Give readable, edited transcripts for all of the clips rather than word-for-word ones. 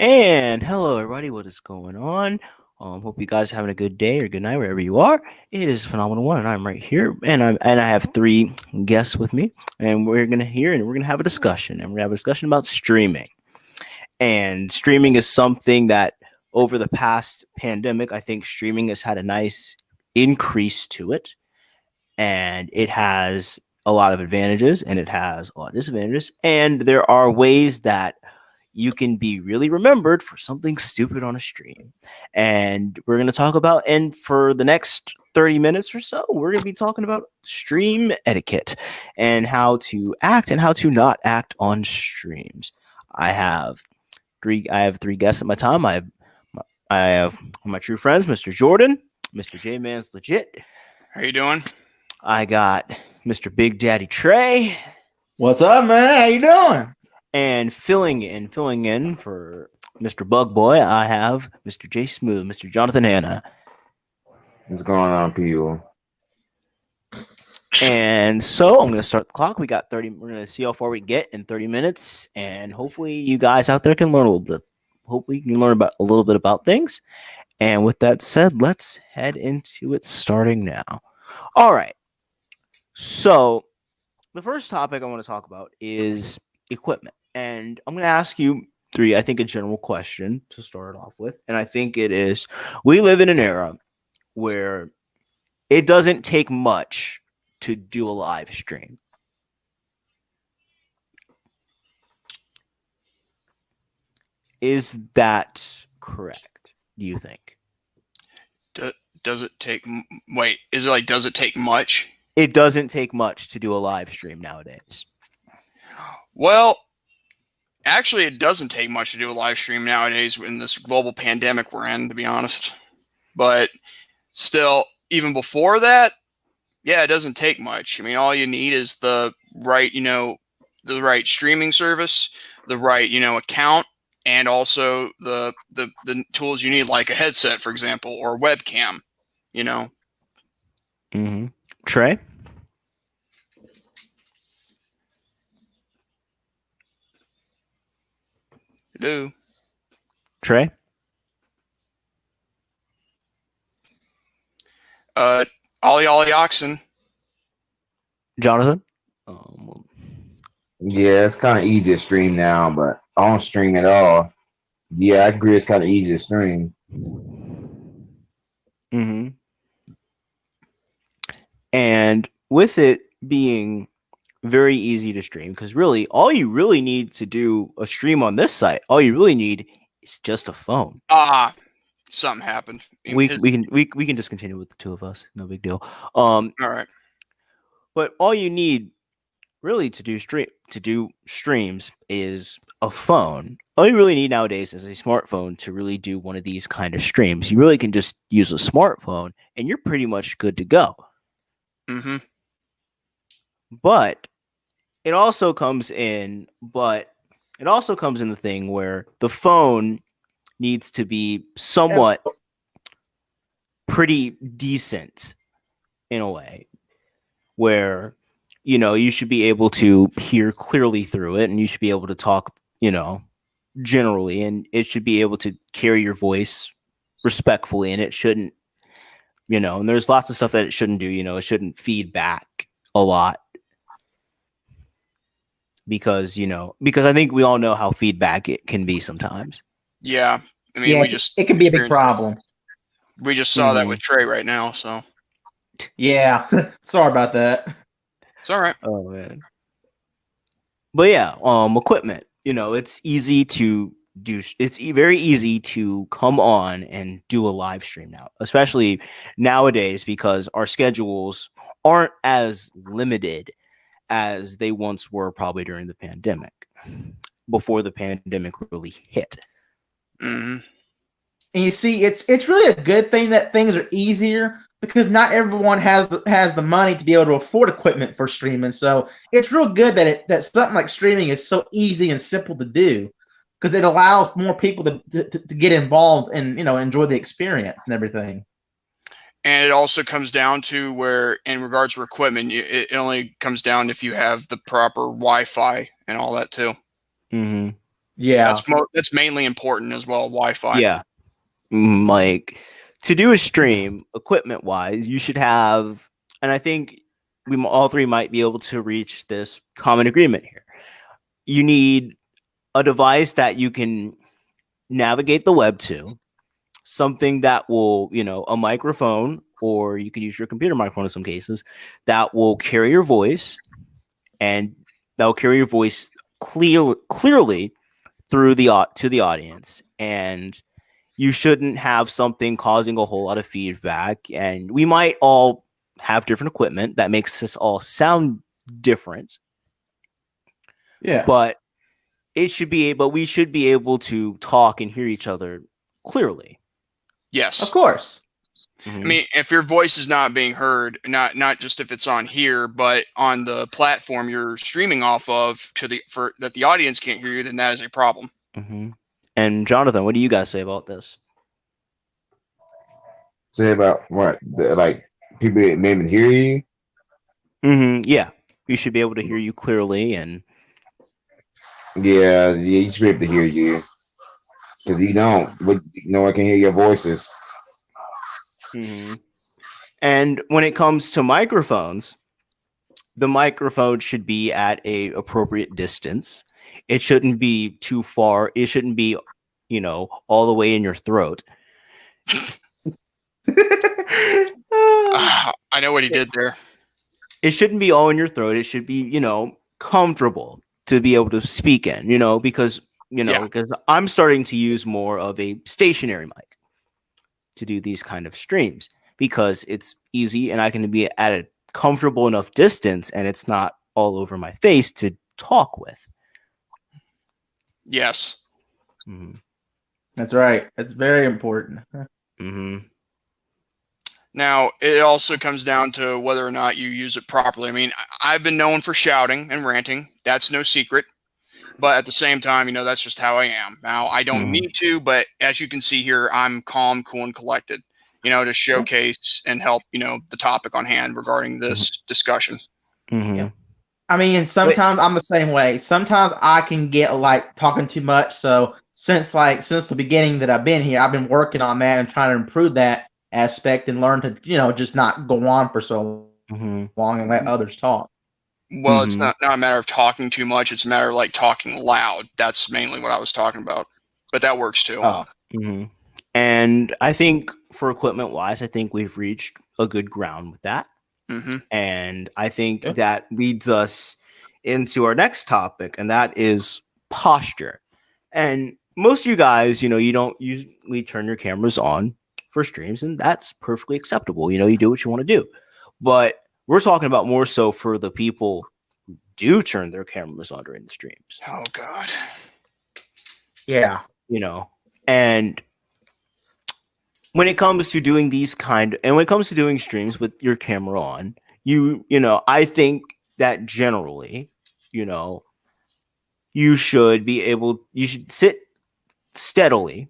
And hello, everybody. What is going on? Hope you guys are having a good day or good night wherever you are. It is Phenomenal One, and I'm right here, and I have three guests with me, and we're gonna have a discussion, and we're gonna have a discussion about streaming. And streaming is something that over the past pandemic, I think streaming has had a nice increase to it, and it has a lot of advantages, and it has a lot of disadvantages, and there are ways that you can be really remembered for something stupid on a stream. And we're going to talk about, and for the next 30 minutes or so, we're going to be talking about stream etiquette and how to act and how to not act on streams. I have three guests at my time. I have my true friends, Mr. Jordan, Mr. J Man's legit. How you doing? I got Mr. Big Daddy Trey. What's up, man? How you doing? And filling in for Mr. Bug Boy, I have Mr. J Smooth, Mr. Jonathan Hanna. What's going on, people? And so I'm gonna start the clock. We got 30. We're gonna see how far we can get in 30 minutes, and hopefully you guys out there can learn a little bit. Hopefully you can learn about a little bit about things. And with that said, let's head into it starting now. All right. So the first topic I want to talk about is equipment. And I'm going to ask you three, I think, a general question to start off with. And I think it is, we live in an era where it doesn't take much to do a live stream. Is that correct, do you think? Does it take? Wait, is it like? Does it take much? It doesn't take much to do a live stream nowadays. Well, actually, it doesn't take much to do a live stream nowadays in this global pandemic we're in, to be honest. But still, even before that, yeah, it doesn't take much. I mean, all you need is the right, the right streaming service, the right, account, and also the tools you need, like a headset, for example, or webcam. Mm-hmm. Trey? Do. Trey? Ollie oxen. Jonathan? Yeah, it's kind of easy to stream now, but I don't stream at all. Yeah, I agree. It's kind of easy to stream. Mm-hmm. And with it being very easy to stream, because really, all you really need to do a stream on this site, all you really need is just a phone. Something happened. We can just continue with the two of us. No big deal. All right. But all you need really to do streams is a phone. All you really need nowadays is a smartphone to really do one of these kind of streams. You really can just use a smartphone, and you're pretty much good to go. Mm-hmm. But it also comes in the thing where the phone needs to be somewhat pretty decent in a way where, you should be able to hear clearly through it, and you should be able to talk, generally, and it should be able to carry your voice respectfully, and it shouldn't, and there's lots of stuff that it shouldn't do, it shouldn't feed back a lot. Because I think we all know how feedback it can be sometimes. Yeah, I mean, it can be a big problem. We just saw that with Trey right now, so yeah. Sorry about that. It's all right. Oh man. But yeah, equipment. It's easy to do. It's very easy to come on and do a live stream now, especially nowadays because our schedules aren't as limited as they once were probably during the pandemic, before the pandemic really hit. Mm-hmm. And you see, it's really a good thing that things are easier because not everyone has the money to be able to afford equipment for streaming. So it's real good that something like streaming is so easy and simple to do because it allows more people to get involved and enjoy the experience and everything. And it also comes down to where, in regards to equipment, it only comes down if you have the proper Wi-Fi and all that too. Mm-hmm. Yeah. That's mainly important as well. Wi-Fi. Yeah. Like to do a stream equipment wise, you should have, and I think we all three might be able to reach this common agreement here. You need a device that you can navigate the web to, something that will, a microphone, or you can use your computer microphone in some cases, that will carry your voice, and that will carry your voice clearly through to the audience. And you shouldn't have something causing a whole lot of feedback. And we might all have different equipment that makes us all sound different, Yeah. but we should be able to talk and hear each other clearly. Yes. Of course. Mm-hmm. I mean, if your voice is not being heard, not just if it's on here, but on the platform you're streaming off of for that the audience can't hear you, then that is a problem. Mm-hmm. And Jonathan, what do you guys say about this? Say about what? Like people that maybe hear you. Mm-hmm. Yeah, we should be able to hear you clearly, and Yeah, you should be able to hear you. Because you don't, but no one can hear your voices. mm-hmm. And when it comes to microphones, the microphone should be at a appropriate distance. It shouldn't be too far. It shouldn't be, all the way in your throat. I know what he did there. It shouldn't be all in your throat. It should be, comfortable to be able to speak in, because I'm starting to use more of a stationary mic to do these kind of streams because it's easy and I can be at a comfortable enough distance and it's not all over my face to talk with. Yes. Mm-hmm. That's right. That's very important. Mm-hmm. Now, it also comes down to whether or not you use it properly. I mean, I've been known for shouting and ranting. That's no secret. But at the same time, that's just how I am. Now, I don't Mm-hmm. need to, but as you can see here, I'm calm, cool, and collected, to showcase and help, the topic on hand regarding this discussion. Mm-hmm. Yeah. I mean, and sometimes I'm the same way. Sometimes I can get like talking too much. So since the beginning that I've been here, I've been working on that and trying to improve that aspect and learn to, just not go on for so Mm-hmm. long and let others talk. Well, it's not a matter of talking too much. It's a matter of like talking loud. That's mainly what I was talking about. But that works too. Oh. Mm-hmm. And I think for equipment wise, I think we've reached a good ground with that. Mm-hmm. And I think that leads us into our next topic, and that is posture. And most of you guys, you don't usually turn your cameras on for streams, and that's perfectly acceptable. You do what you want to do. But we're talking about more so for the people who do turn their cameras on during the streams. Oh, God. Yeah. And when it comes to doing when it comes to doing streams with your camera on, I think that generally, you should sit steadily.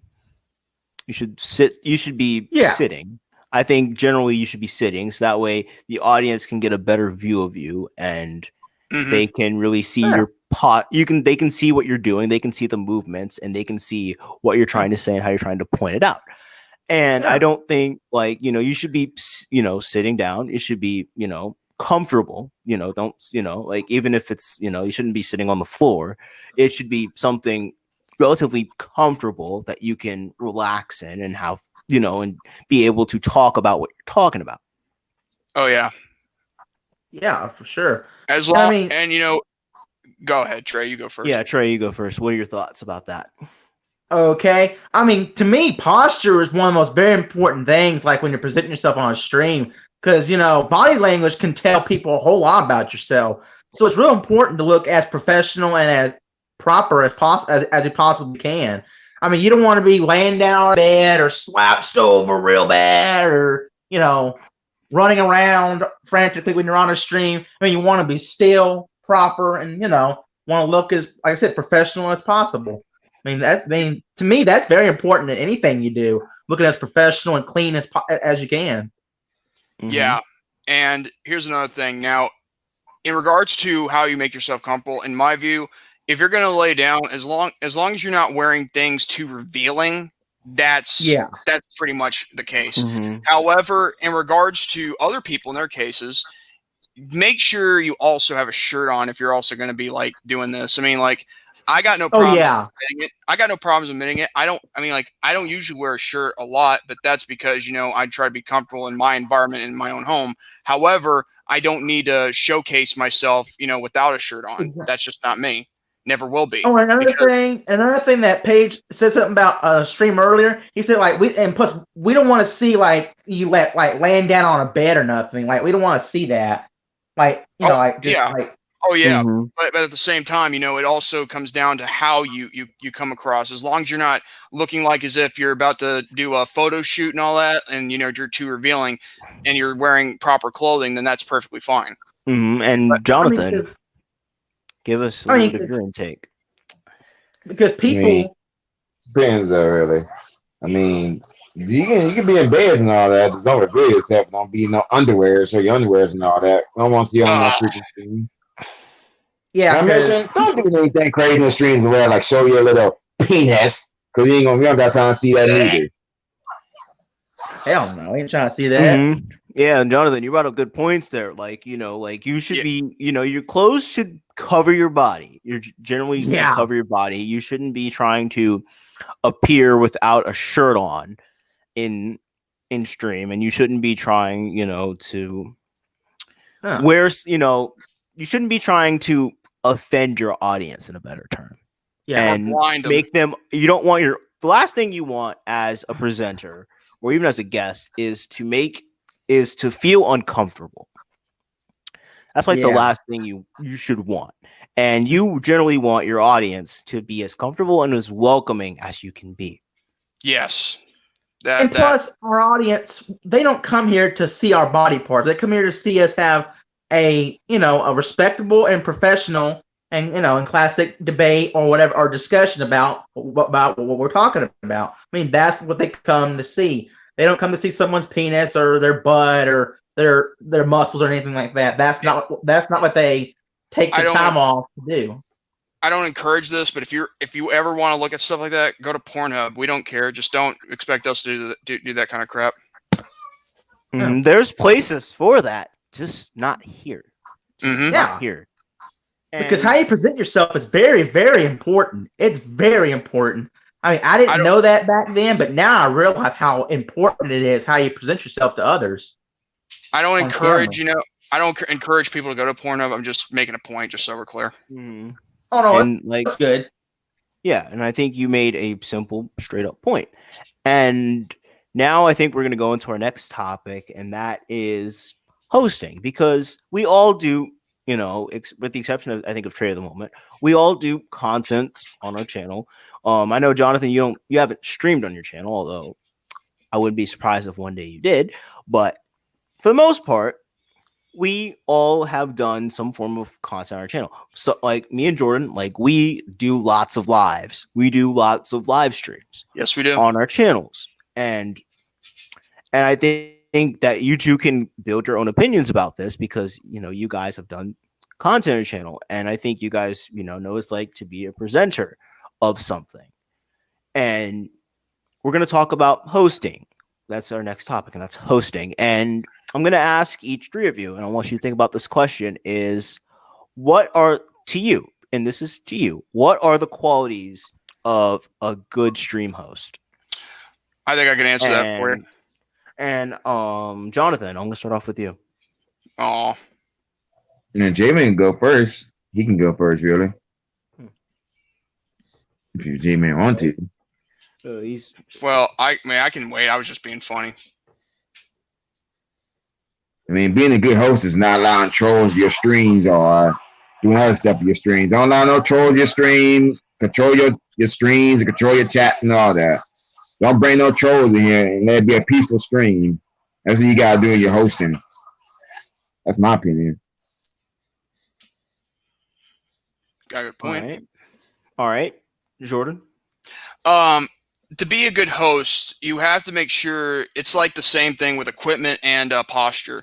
You should be sitting. I think generally you should be sitting, so that way the audience can get a better view of you and they can really see your pot. They can see what you're doing. They can see the movements and they can see what you're trying to say and how you're trying to point it out. And I don't think you should be, sitting down. It should be, comfortable, don't, like, even if it's, you shouldn't be sitting on the floor. It should be something relatively comfortable that you can relax in and have, and be able to talk about what you're talking about. Oh, yeah. Yeah, for sure. As long, and go ahead, Trey, you go first. Yeah, Trey, you go first. What are your thoughts about that? Okay. I mean, to me, posture is one of the most very important things, like when you're presenting yourself on a stream, because, body language can tell people a whole lot about yourself. So it's real important to look as professional and as proper as you possibly can. I mean, you don't want to be laying down in bed or slouched over real bad or, running around frantically when you're on a stream. I mean, you want to be still, proper, and, want to look as, like I said, professional as possible. To me, that's very important in anything you do. Looking as professional and clean as you can. Mm-hmm. Yeah. And here's another thing. Now, in regards to how you make yourself comfortable, in my view, if you're going to lay down, as long as you're not wearing things too revealing, that's pretty much the case. Mm-hmm. However, in regards to other people in their cases, make sure you also have a shirt on if you're also going to be like doing this. I mean, like, I got no Oh problem yeah. admitting it. I got no problems admitting it. I don't usually wear a shirt a lot, but that's because, I try to be comfortable in my environment in my own home. However, I don't need to showcase myself, without a shirt on. Exactly. That's just not me. Never will be. Oh, Because another thing that Paige said something about stream earlier. He said like plus we don't want to see like you laying down on a bed or nothing. Like we don't want to see that. Like oh, like just yeah. like Oh yeah, Mm-hmm. but at the same time, it also comes down to how you come across. As long as you're not looking like as if you're about to do a photo shoot and all that, and you're too revealing, and you're wearing proper clothing, then that's perfectly fine. Mm-hmm. But And I mean, Jonathan, give us a little bit of your intake. because I mean, people. depends though, really. I mean, you can be in bed and all that. Just don't reveal yourself. Don't be no underwear, show your underwears and all that. I don't want to see you on no uh, freaking stream. Yeah, I mentioned don't do anything crazy in the streams where like show your little penis, cause you don't got time to see that neither. hell no, I ain't trying to see that. Mm-hmm. Yeah, and Jonathan, you brought up good points there. Like, like you should Yeah. be, your clothes should cover your body. Generally should Yeah. cover your body. You shouldn't be trying to appear without a shirt on in stream, and you shouldn't be trying, to wear, you shouldn't be trying to offend your audience in a better term. Yeah. And blind 'em. make them, you don't want the last thing you want as a presenter or even as a guest is to feel uncomfortable. That's like the Yeah. last thing you should want. And you generally want your audience to be as comfortable and as welcoming as you can be. Yes. And plus, our audience, they don't come here to see our body parts. They come here to see us have a respectable and professional and classic debate or whatever, or discussion about what we're talking about. I mean, that's what they come to see. They don't come to see someone's penis or their butt or their muscles or anything like that. That's not what they take the time off to do. I don't encourage this, but if you ever want to look at stuff like that, go to Pornhub. We don't care. Just don't expect us to do that kind of crap. Mm-hmm. There's places for that, just not here. Not here. Because how you present yourself is very, very important. It's very important. I mean, I didn't know that back then, but now I realize how important it is how you present yourself to others. I don't encourage, I don't encourage people to go to Pornhub. I'm just making a point, just so we're clear. Mm-hmm. Oh no, and that's good. Yeah, and I think you made a simple, straight up point. And now I think we're going to go into our next topic, and that is hosting, because we all do, with the exception of, I think, of Trey at the moment, we all do content on our channel. I know, Jonathan, you haven't streamed on your channel, although I wouldn't be surprised if one day you did. But for the most part, we all have done some form of content on our channel. So, like me and Jordan, like we do lots of lives. We do lots of live streams. Yes, we do. On our channels. And I think that you two can build your own opinions about this because, you guys have done content on your channel. And I think you guys, know what it's like to be a presenter of something. And we're going to talk about hosting. That's our next topic, and that's hosting. And I'm going to ask each three of you, and I want you to think about this question, is what are, to you, and this is to you, what are the qualities of a good stream host? I think I can answer that for you. And Jonathan, I'm going to start off with you. Oh. And then J-Man can go first. He can go first, really. If J-Man want to. Well, I can wait. I was just being funny. I mean, being a good host is not allowing trolls your streams or doing other stuff with your streams. Don't allow no trolls your stream. Control your streams and control your chats and all that. Don't bring no trolls in here and let it be a peaceful stream. That's what you gotta do in your hosting. That's my opinion. Got a good point. All right. Jordan? To be a good host, you have to make sure it's like the same thing with equipment and posture.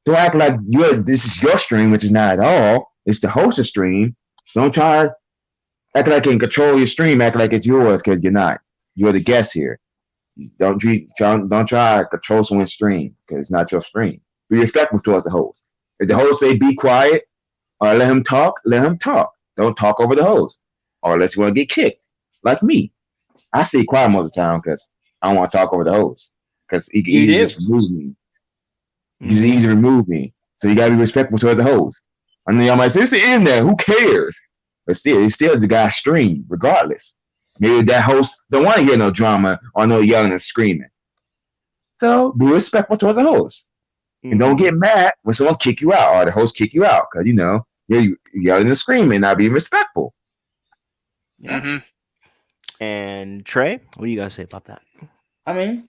Don't act like this is your stream, which is not at all. It's the host's stream. Don't try act like you can control your stream, act like it's yours because you're not. You're the guest here. Don't try to control someone's stream because it's not your stream. Be respectful towards the host. If the host say be quiet or let him talk, let him talk. Don't talk over the host. Or unless you want to get kicked. Like me. I stay quiet most of the time because I don't want to talk over the host. Because he can You easily do. just remove me. He can Mhm. easily remove me. So you gotta be respectful towards the host. I know y'all might say it's the internet, who cares? But still, it's still the guy's stream, regardless. Maybe that host don't want to hear no drama or no yelling and screaming. So be respectful towards the host. And don't Mhm. get mad when someone kick you out or the host kick you out. Because you're yelling and screaming, not being respectful. Yeah. Hmm. And Trey, what do you guys say about that? I mean,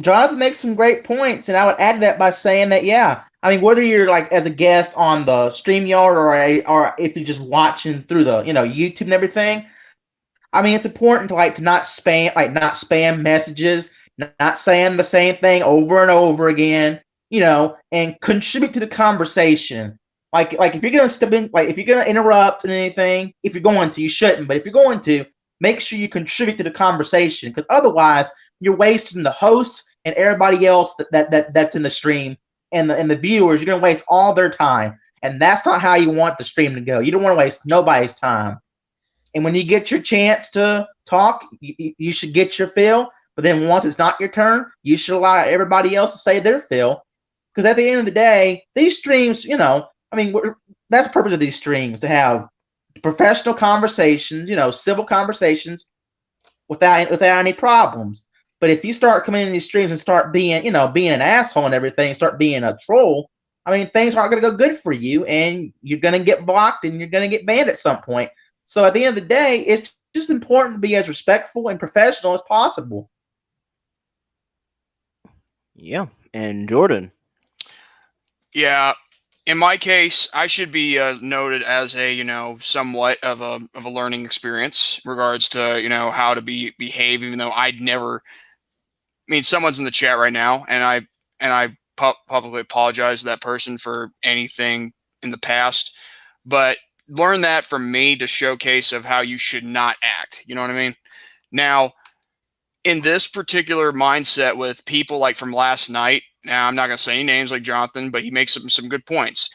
Jonathan makes some great points, and I would add that by saying that, yeah, I mean, whether you're like as a guest on the StreamYard or if you're just watching through the YouTube and everything, I mean, it's important to not spam messages, not saying the same thing over and over again, and contribute to the conversation. Like if you're gonna step in, like if you're gonna interrupt and anything, if you're going to, you shouldn't. But if you're going to, make sure you contribute to the conversation, because otherwise you're wasting the hosts and everybody else that's in the stream and the viewers. You're gonna waste all their time, and that's not how you want the stream to go. You don't want to waste nobody's time. And when you get your chance to talk, you should get your fill. But then once it's not your turn, you should allow everybody else to say their fill. Because at the end of the day, these streams, I mean, that's the purpose of these streams, to have professional conversations, civil conversations without any problems. But if you start coming in these streams and start being an asshole and everything, start being a troll, I mean, things aren't going to go good for you, and you're going to get blocked and you're going to get banned at some point. So at the end of the day, it's just important to be as respectful and professional as possible. Yeah. And Jordan. Yeah. In my case, I should be noted as a somewhat of a learning experience in regards to how to behave, even though I'd never. I mean, someone's in the chat right now, and I publicly apologize to that person for anything in the past, but learn that from me to showcase of how you should not act. You know what I mean? Now, in this particular mindset with people like from last night, now I'm not going to say any names like Jonathan, but he makes some good points.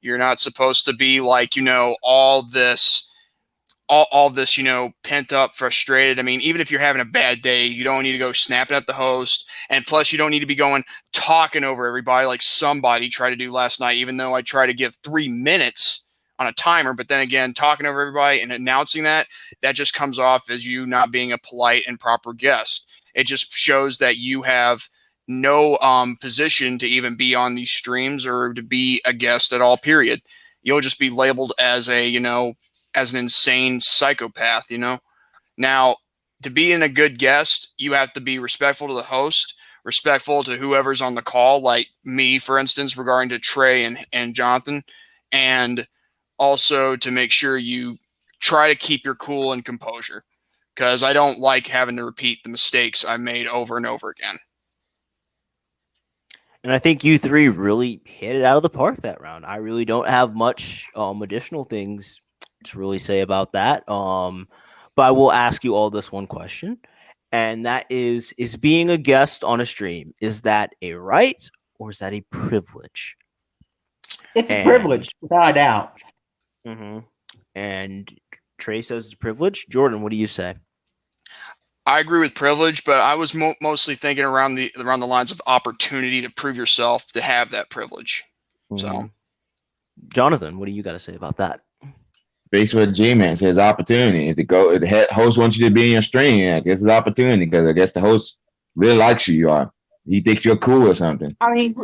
You're not supposed to be like, all this, pent up, frustrated. I mean, even if you're having a bad day, you don't need to go snapping at the host. And plus, you don't need to be going talking over everybody like somebody tried to do last night, even though I try to give 3 minutes on a timer. But then again, talking over everybody and announcing that just comes off as you not being a polite and proper guest. It just shows that you have no position to even be on these streams or to be a guest at all, period. You'll just be labeled as as an insane psychopath. Now, to be in a good guest, you have to be respectful to the host, respectful to whoever's on the call, like me, for instance, regarding to Trey and Jonathan, and also to make sure you try to keep your cool and composure, because I don't like having to repeat the mistakes I made over and over again. And I think you three really hit it out of the park that round. I really don't have much additional things to really say about that. But I will ask you all this one question, and that is being a guest on a stream, is that a right or is that a privilege? It's a And privilege, without a doubt. mhm. And Trey says it's a privilege. Jordan, what do you say? I agree with privilege, but I was mostly thinking around the lines of opportunity to prove yourself to have that privilege. So. Mhm. Jonathan, what do you got to say about that? Based what G-Man says, opportunity. If the host wants you to be in your stream, I guess it's opportunity because I guess the host really likes you. He thinks you're cool or something. I mean,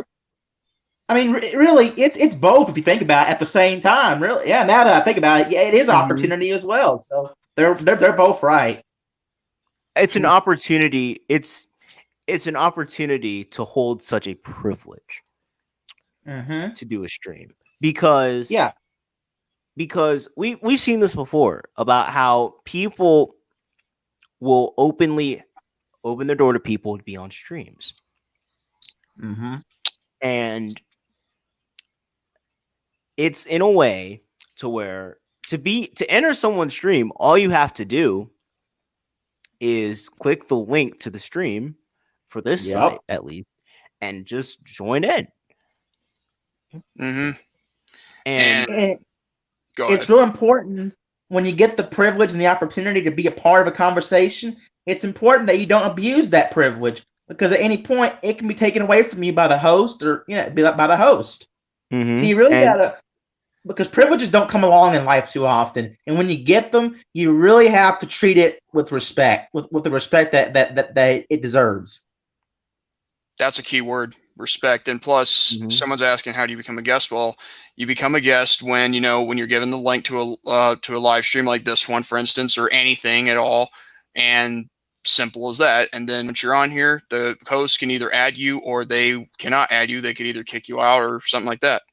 really, it's both if you think about it at the same time. Really, yeah. Now that I think about it, yeah, it is opportunity as well. So they're both right. It's an opportunity. It's an opportunity to hold such a privilege Mm-hmm. to do a stream because Yeah. we've seen this before about how people will openly open their door to people to be on streams. Mm-hmm. And it's in a way to where to enter someone's stream, all you have to do is click the link to the stream for this Yep. site at least and just join in. Mm-hmm. And And Go ahead. it's real important when you get the privilege and the opportunity to be a part of a conversation. It's important that you don't abuse that privilege, because at any point it can be taken away from you by the host, or by the host. So you really and gotta, because privileges don't come along in life too often, and when you get them, you really have to treat it with respect, with the respect that it deserves. That's a key word, respect. And plus, someone's asking, how do you become a guest? Well, you become a guest when you're given the link to a live stream like this one, for instance, or anything at all, and simple as that. And then once you're on here, the host can either add you or they cannot add you. They could either kick you out or something like that.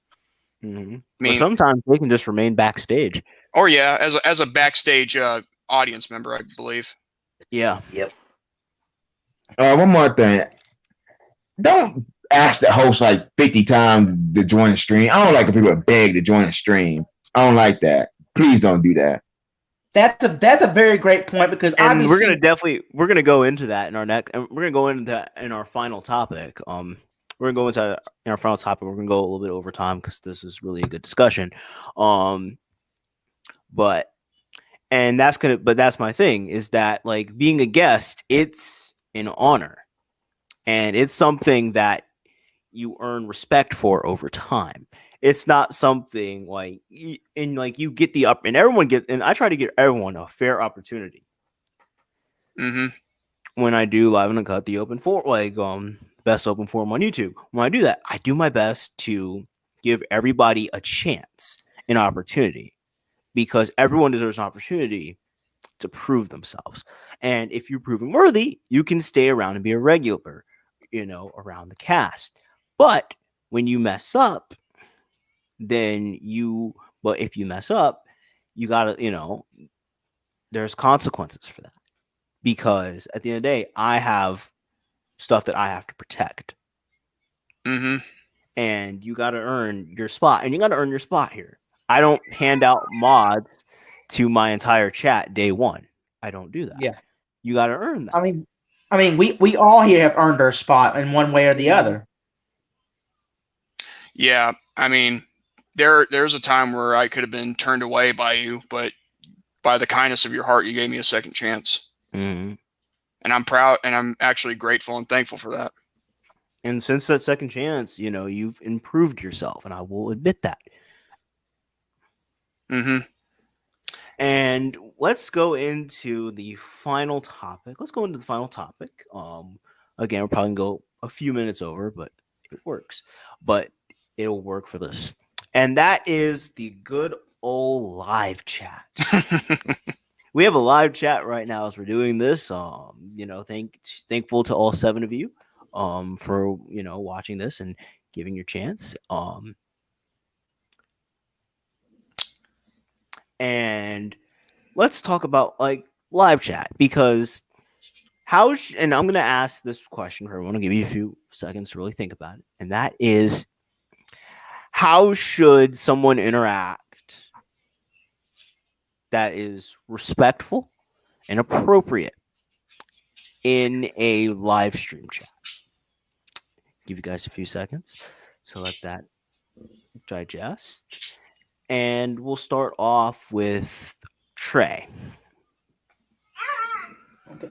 or I mean, sometimes they can just remain backstage. or yeah, as a backstage audience member, I believe. Yeah. Yep. One more thing. Don't ask the host like 50 times to join the stream. I don't like when people beg to join the stream. I don't like that. Please don't do that. That's a very great point, because And obviously we're gonna go into that in our next, and we're gonna go into that in our final topic. We're gonna go into in our final topic. We're gonna go a little bit over time because this is really a good discussion. But that's my thing, is that like being a guest, it's an honor, and it's something that you earn respect for over time. It's not something like you get the up, and everyone get, and I try to give everyone a fair opportunity. Mm-hmm. When I do live in the cut, the open for best open forum on YouTube. When I do that, I do my best to give everybody a chance, an opportunity, because everyone deserves an opportunity to prove themselves. And if you're proven worthy, you can stay around and be a regular, around the cast. But when you mess up, but if you mess up, you gotta, there's consequences for that. Because at the end of the day, I have stuff that I have to protect. Mm-hmm. And you gotta earn your spot. And you gotta earn your spot here. I don't hand out mods to my entire chat day one. I don't do that. Yeah. You gotta earn that. I mean, we all here have earned our spot in one way or the other. Yeah, I mean, there's a time where I could have been turned away by you, but by the kindness of your heart, you gave me a second chance. Mm-hmm. And I'm proud, and I'm actually grateful and thankful for that. And since that second chance, you've improved yourself, and I will admit that. Mm-hmm. And let's go into the final topic. Again, we're probably gonna go a few minutes over, but it works. But it'll work for this. And that is the good old live chat. We have a live chat right now as we're doing this. Thankful to all 7 of you for watching this and giving your chance. And let's talk about like live chat, because and I'm gonna ask this question for everyone. I'll give you a few seconds to really think about it. And that is, how should someone interact that is respectful and appropriate in a live stream chat? Give you guys a few seconds to let that digest. And we'll start off with Trey. Okay.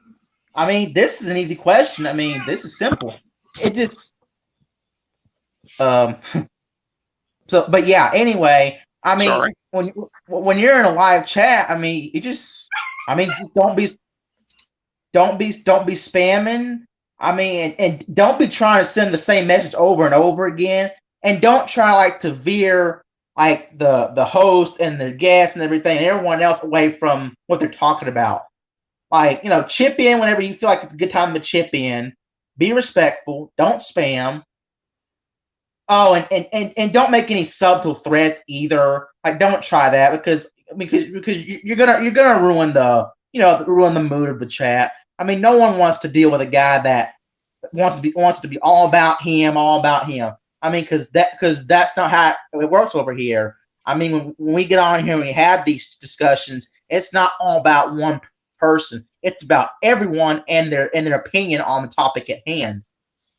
I mean, this is an easy question. I mean, this is simple. It just but yeah, anyway, I mean, Sorry. when you're in a live chat, I mean, just don't be spamming. I mean, and don't be trying to send the same message over and over again, and don't try like to veer like the host and the guests and everything and everyone else away from what they're talking about. Like, chip in whenever you feel like it's a good time to chip in. Be respectful. Don't spam. Oh, and don't make any subtle threats either. Like, don't try that, because you're gonna ruin the mood of the chat. I mean, no one wants to deal with a guy that wants to be all about him. I mean, because that's not how it works over here. I mean, when we get on here and we have these discussions, it's not all about one person. It's about everyone and their opinion on the topic at hand.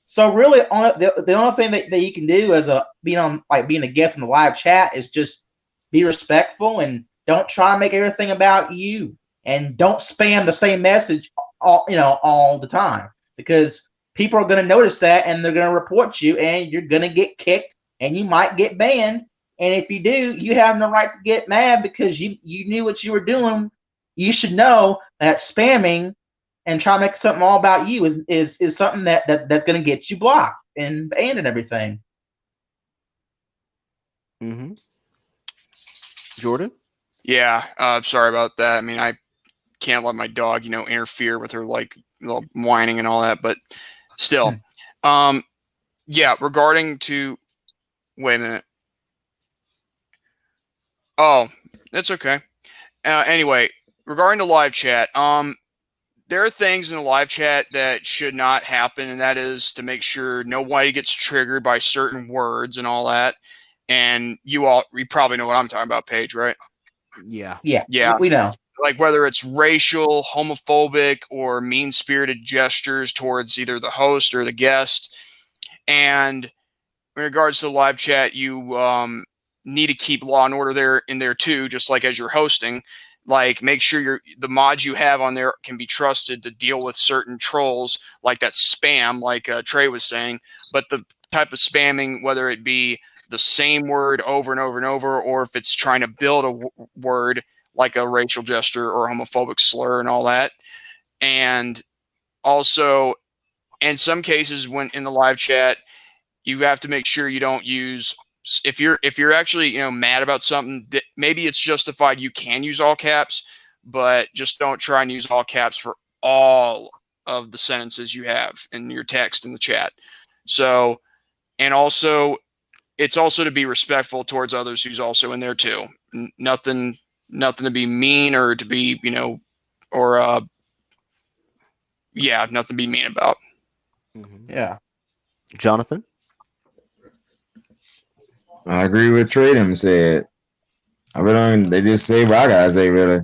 So really, the only thing that you can do as a being a guest in the live chat is just be respectful and don't try to make everything about you, and don't spam the same message all the time, because people are going to notice that and they're going to report you and you're going to get kicked and you might get banned. And if you do, you have no right to get mad because you knew what you were doing. You should know that spamming and try to make something all about you is something that's going to get you blocked and banned and everything. Mm-hmm. Jordan? Yeah, sorry about that. I mean, I can't let my dog, interfere with her like little whining and all that, but still, yeah. Regarding to, wait a minute. Oh, that's okay. Anyway, regarding to live chat, there are things in the live chat that should not happen, and that is to make sure nobody gets triggered by certain words and all that. And you probably know what I'm talking about, Paige, right? Yeah. Yeah, Yeah. we know. Like whether it's racial, homophobic, or mean-spirited gestures towards either the host or the guest. And in regards to the live chat, you need to keep law and order there in there too, just like as you're hosting. Like make sure the mods you have on there can be trusted to deal with certain trolls, like that spam, like Trey was saying. But the type of spamming, whether it be the same word over and over and over, or if it's trying to build a word like a racial gesture or homophobic slur and all that. And also, in some cases, when in the live chat, you have to make sure you don't use, if you're actually mad about something that maybe it's justified, you can use all caps, but just don't try and use all caps for all of the sentences you have in your text in the chat. So, and also, it's also to be respectful towards others who's also in there too. Nothing to be mean or to be or yeah, nothing to be mean about. Mm-hmm. Yeah. Jonathan? I agree with Tradium said. I really don't, they just say what I gotta say, really.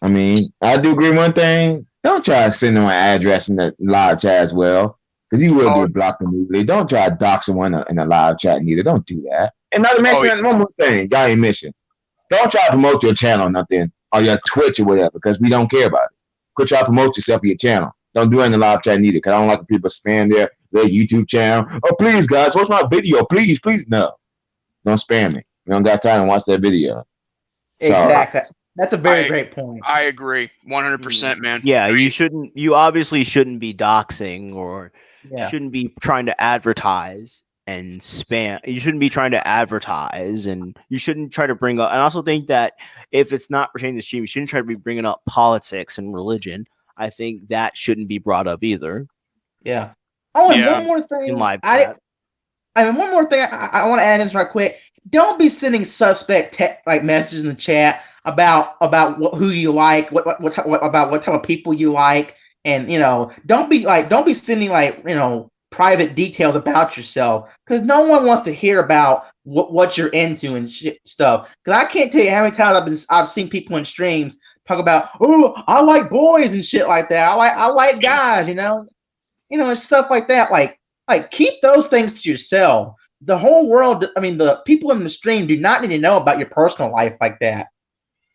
I mean, I do agree one thing. Don't try to send them an address in the live chat as well, because you will Oh, get blocked immediately. Don't try to dox someone in the live chat neither. Don't do that. And not to mention oh, one more thing, y'all ain't mentioned. Don't try to promote your channel or nothing, or your Twitch or whatever, because we don't care about it. Go try to promote yourself or your channel. Don't do it in the live chat neither, because I don't like when people spam their YouTube channel. Oh, please, guys, watch my video. Please, please, no. Don't spam me. We don't got time to watch that video. Sorry. Exactly. That's a very I great point. I agree, 100%, man. Yeah, you obviously shouldn't be doxing, or Yeah. shouldn't be trying to advertise and spam. You shouldn't be trying to advertise, and you shouldn't try to bring up. And I also think that if it's not pertaining to stream, you shouldn't try to be bringing up politics and religion. I think that shouldn't be brought up either Yeah. Oh, and Yeah. one more in thing. live chat. I mean, one more thing I want to add in this right quick. Don't be sending suspect messages in the chat about who you like, about what type of people you like, and don't be sending private details about yourself, because no one wants to hear about what you're into and stuff. Because I can't tell you how many times I've seen people in streams talk about, oh, I like boys and shit like that. I like guys, and stuff like that. Like keep those things to yourself. The whole world, I mean, the people in the stream do not need to know about your personal life like that.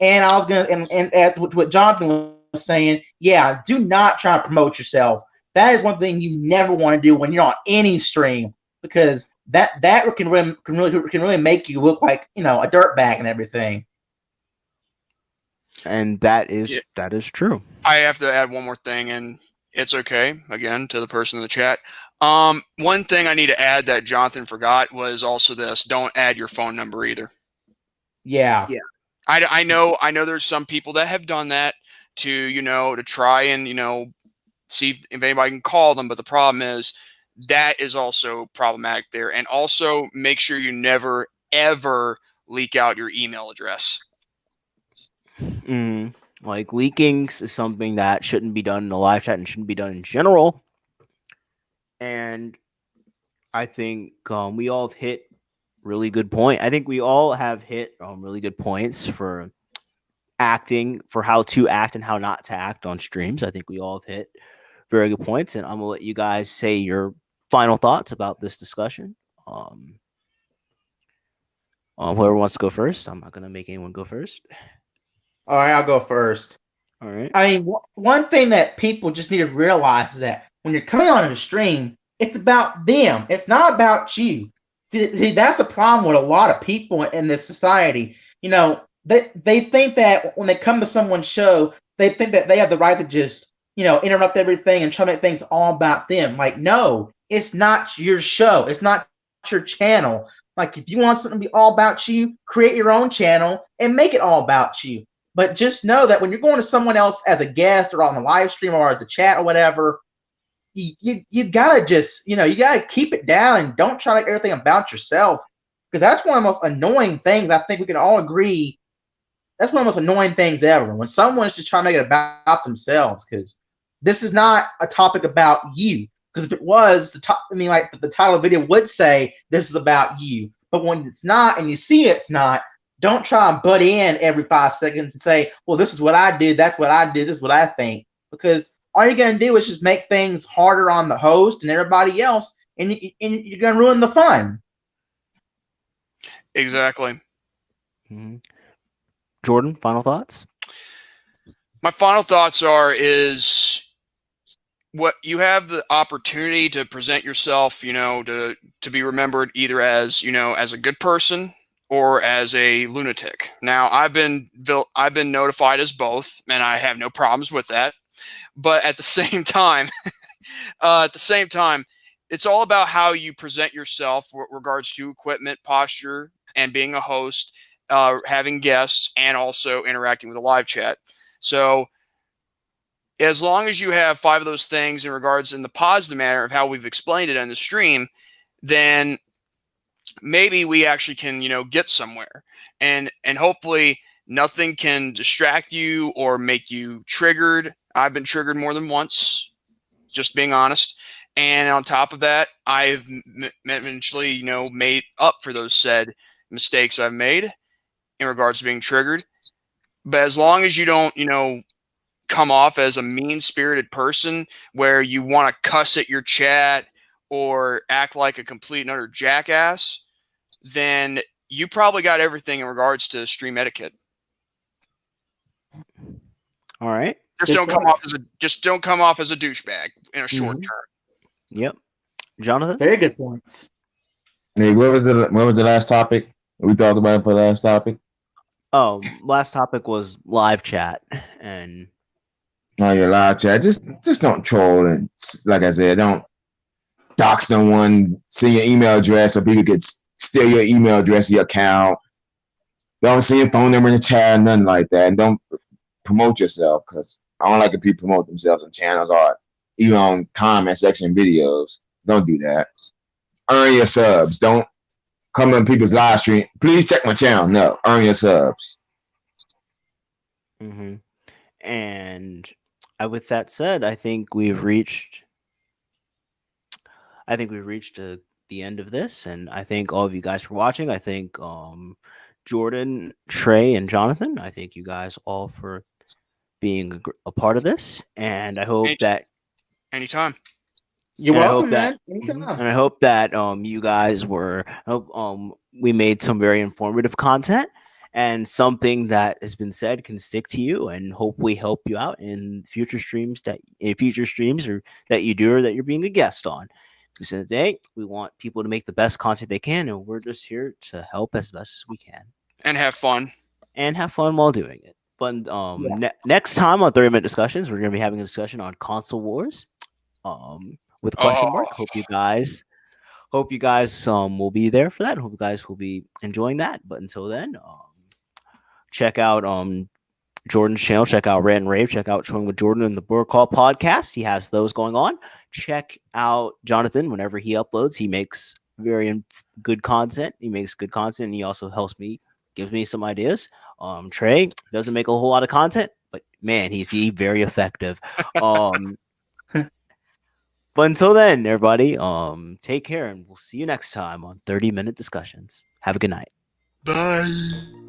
And I was gonna, and as what Jonathan was saying, yeah, do not try to promote yourself. That is one thing you never want to do when you're on any stream, because that can really make you look like a dirtbag and everything. And that Yeah. is true. I have to add one more thing, and it's okay, again, to the person in the chat. One thing I need to add that Jonathan forgot was also this: don't add your phone number either. Yeah. Yeah. I know there's some people that have done that to try and see if anybody can call them, but the problem is that is also problematic there. And also make sure you never ever leak out your email address. Like leaking is something that shouldn't be done in a live chat and shouldn't be done in general. And I think we all have hit really good point. I think we all have hit really good points for acting, for how to act and how not to act on streams. I think we all have hit very good points, and I'm gonna let you guys say your final thoughts about this discussion. Um, whoever wants to go first. I'm not gonna make anyone go first. All right, I'll go first. All right. I mean, one thing that people just need to realize is that when you're coming on a stream, it's about them. It's not about you. See, that's the problem with a lot of people in this society. They think that when they come to someone's show, they think that they have the right to just, interrupt everything and try to make things all about them. Like, no, it's not your show. It's not your channel. Like, if you want something to be all about you, create your own channel and make it all about you. But just know that when you're going to someone else as a guest or on the live stream or the chat or whatever, you gotta just, you gotta keep it down and don't try to make everything about yourself. Because that's one of the most annoying things I think we can all agree. That's one of the most annoying things ever. When someone's just trying to make it about themselves, because this is not a topic about you. Because if it was, like the title of the video would say this is about you. But when it's not, and you see it's not, don't try and butt in every 5 seconds and say, well, this is what I did, that's what I did, this is what I think. Because all you're going to do is just make things harder on the host and everybody else, and you're going to ruin the fun. Exactly. Mm-hmm. Jordan, final thoughts? My final thoughts is what you have the opportunity to present yourself, to be remembered either as, as a good person or as a lunatic. Now, I've been notified as both, and I have no problems with that. But at the same time, it's all about how you present yourself with regards to equipment, posture, and being a host, having guests, and also interacting with a live chat. So as long as you have 5 of those things in regards in the positive manner of how we've explained it on the stream, then maybe we actually can, get somewhere, and hopefully nothing can distract you or make you triggered. I've been triggered more than once, just being honest. And on top of that, I've eventually, made up for those said mistakes I've made in regards to being triggered. But as long as you don't, come off as a mean-spirited person where you want to cuss at your chat or act like a complete and utter jackass, then you probably got everything in regards to stream etiquette. All right. Just don't come off as a douchebag in a short term. Yep. Jonathan? Very good points. Hey, what was the last topic we talked about for the last topic? Oh, last topic was live chat, and Your live chat. Just don't troll, and like I said, don't dox someone, send your email address so people could steal your email address, your account. Don't send your phone number in the chat, nothing like that. And don't promote yourself, because I don't like if people promote themselves on channels or even on comment section videos. Don't do that. Earn your subs. Don't come on people's live stream. Please check my channel. No, earn your subs. Mm-hmm. And with that said, I think we've reached the end of this, and I thank all of you guys for watching. I thank Jordan, Trey, and Jonathan. I thank you guys all for being a part of this, and I hope that anytime. You're and welcome, I hope that, man. Anytime. and I hope that you guys we made some very informative content, and something that has been said can stick to you, and hopefully help you out in future streams or that you do, or that you're being a guest on. Because in the day, we want people to make the best content they can, and we're just here to help as best as we can and have fun while doing it. But next time on 30-minute discussions, we're going to be having a discussion on console wars. With a question mark. Hope you guys will be there for that. Hope you guys will be enjoying that. But until then, check out Jordan's channel, check out Rant and Rave, check out Showing with Jordan and the Board Call podcast. He has those going on. Check out Jonathan whenever he uploads. He makes very good content. He and he also gives me some ideas. Trey doesn't make a whole lot of content, but man, he's very effective. But until then, everybody, take care, and we'll see you next time on 30-minute discussions. Have a good night. Bye.